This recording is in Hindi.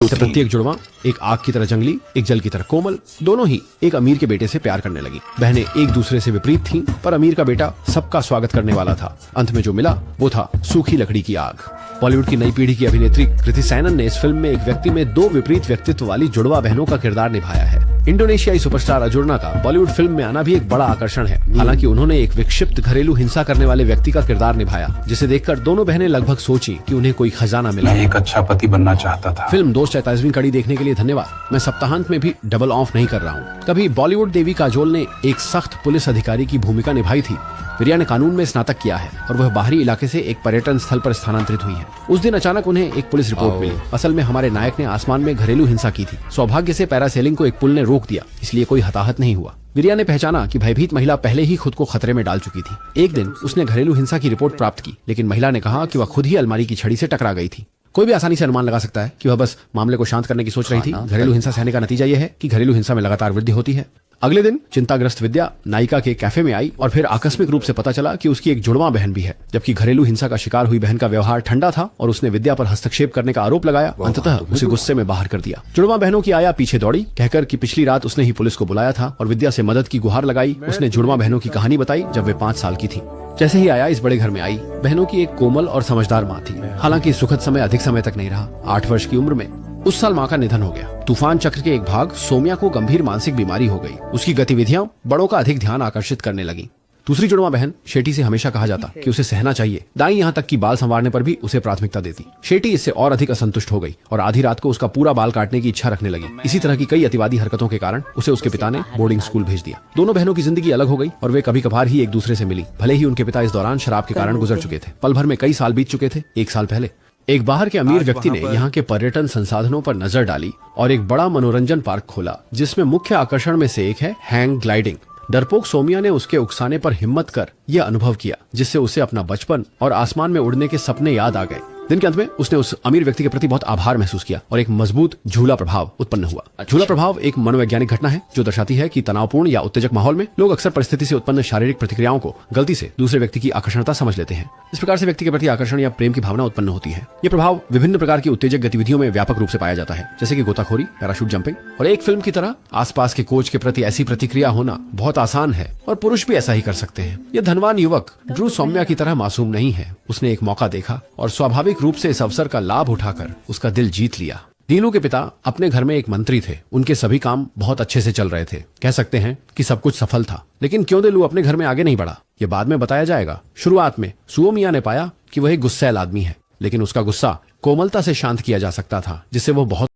प्रत्येक जुड़वा एक आग की तरह जंगली, एक जल की तरह कोमल, दोनों ही एक अमीर के बेटे से प्यार करने लगी। बहनें एक दूसरे से विपरीत थीं, पर अमीर का बेटा सबका स्वागत करने वाला था। अंत में जो मिला वो था सूखी लकड़ी की आग। बॉलीवुड की नई पीढ़ी की अभिनेत्री कृति सैनन ने इस फिल्म में एक व्यक्ति में दो विपरीत व्यक्तित्व वाली जुड़वा बहनों का किरदार निभाया है। इंडोनेशियाई सुपरस्टार अजोर्ना का बॉलीवुड फिल्म में आना भी एक बड़ा आकर्षण है। हालांकि उन्होंने एक विक्षिप्त घरेलू हिंसा करने वाले व्यक्ति का किरदार निभाया, जिसे देखकर दोनों बहनें लगभग सोची कि उन्हें कोई खजाना मिला। मैं एक अच्छा पति बनना चाहता था। फिल्म दोस्त 44वीं कड़ी देखने के लिए धन्यवाद। मैं सप्ताहांत में भी डबल ऑफ नहीं कर रहा हूँ। कभी बॉलीवुड देवी काजोल ने एक सख्त पुलिस अधिकारी की भूमिका निभाई थी। प्रिया ने कानून में स्नातक किया है और वह बाहरी इलाके से एक पर्यटन स्थल पर स्थानांतरित हुई है। उस दिन अचानक उन्हें एक पुलिस रिपोर्ट मिली। असल में हमारे नायक ने आसमान में घरेलू हिंसा की थी। सौभाग्य से पैरासेलिंग को एक पुल ने रोक दिया, इसलिए कोई हताहत नहीं हुआ। विरिया ने पहचाना कि भयभीत महिला पहले ही खुद को खतरे में डाल चुकी थी। एक दिन उसने घरेलू हिंसा की रिपोर्ट प्राप्त की, लेकिन महिला ने कहा कि वह खुद ही अलमारी की छड़ी से टकरा गई थी। कोई भी आसानी से अनुमान लगा सकता है कि वह बस मामले को शांत करने की सोच रही थी। घरेलू हिंसा सहने का नतीजा यह है कि घरेलू हिंसा में लगातार वृद्धि होती है। अगले दिन चिंताग्रस्त विद्या नायिका के कैफे में आई और फिर आकस्मिक रूप से पता चला कि उसकी एक जुड़वा बहन भी है। जबकि घरेलू हिंसा का शिकार हुई बहन का व्यवहार ठंडा था और उसने विद्या पर हस्तक्षेप करने का आरोप लगाया। अंततः उसे गुस्से में बाहर कर दिया। जुड़वा बहनों की आया पीछे दौड़ी, कहकर कि पिछली रात उसने ही पुलिस को बुलाया था और विद्या से मदद की गुहार लगाई। उसने जुड़वा बहनों की कहानी बताई जब वे 5 साल की थी। जैसे ही आया इस बड़े घर में आई, बहनों की एक कोमल और समझदार माँ थी। हालांकि सुखद समय अधिक समय तक नहीं रहा। 8 वर्ष की उम्र में उस साल माँ का निधन हो गया। तूफान चक्र के एक भाग सोम्या को गंभीर मानसिक बीमारी हो गई। उसकी गतिविधियां बड़ों का अधिक ध्यान आकर्षित करने लगी। दूसरी जुड़वा बहन शेटी से हमेशा कहा जाता कि उसे सहना चाहिए। दाई यहाँ तक कि बाल संवारने पर भी उसे प्राथमिकता देती। शेटी इससे और अधिक असंतुष्ट हो गई और आधी रात को उसका पूरा बाल काटने की इच्छा रखने लगी। इसी तरह की कई अतिवादी हरकतों के कारण उसे उसके पिता ने बोर्डिंग स्कूल भेज दिया। दोनों बहनों की जिंदगी अलग हो गई और वे कभी कभार ही एक दूसरे से मिली। भले ही उनके पिता इस दौरान शराब के कारण गुजर चुके थे। पल भर में कई साल बीत चुके थे। 1 साल पहले एक बाहर के अमीर व्यक्ति ने यहाँ के पर्यटन संसाधनों पर नजर डाली और एक बड़ा मनोरंजन पार्क खोला, जिसमें मुख्य आकर्षण में से एक है हैंग ग्लाइडिंग। डरपोक सोम्या ने उसके उकसाने पर हिम्मत कर यह अनुभव किया, जिससे उसे अपना बचपन और आसमान में उड़ने के सपने याद आ गए। दिन के अंत में उसने उस अमीर व्यक्ति के प्रति बहुत आभार महसूस किया और एक मजबूत झूला प्रभाव उत्पन्न हुआ। झूला प्रभाव एक मनोवैज्ञानिक घटना है जो दर्शाती है कि तनावपूर्ण या उत्तेजक माहौल में लोग अक्सर परिस्थिति से उत्पन्न शारीरिक प्रतिक्रियाओं को गलती से दूसरे व्यक्ति की आकर्षणता समझ लेते हैं। इस प्रकार से व्यक्ति के प्रति आकर्षण या प्रेम की भावना उत्पन्न होती है। ये प्रभाव विभिन्न प्रकार की उत्तेजक गतिविधियों में व्यापक रूप से पाया जाता है, जैसे कि गोताखोरी, पैराशूट जंपिंग। और एक फिल्म की तरह आसपास के कोच के प्रति ऐसी प्रतिक्रिया होना बहुत आसान है और पुरुष भी ऐसा ही कर सकते हैं। यह धनवान युवक ड्रू सौम्या की तरह मासूम नहीं है। उसने एक मौका देखा और स्वाभाविक रूप से इस अवसर का लाभ उठाकर उसका दिल जीत लिया। दीनू के पिता अपने घर में एक मंत्री थे। उनके सभी काम बहुत अच्छे से चल रहे थे। कह सकते हैं कि सब कुछ सफल था। लेकिन क्यों दिलू अपने घर में आगे नहीं बढ़ा, ये बाद में बताया जाएगा। शुरुआत में सुओमिया ने पाया कि वह एक गुस्सैल आदमी है, लेकिन उसका गुस्सा कोमलता से शांत किया जा सकता था, जिससे वो बहुत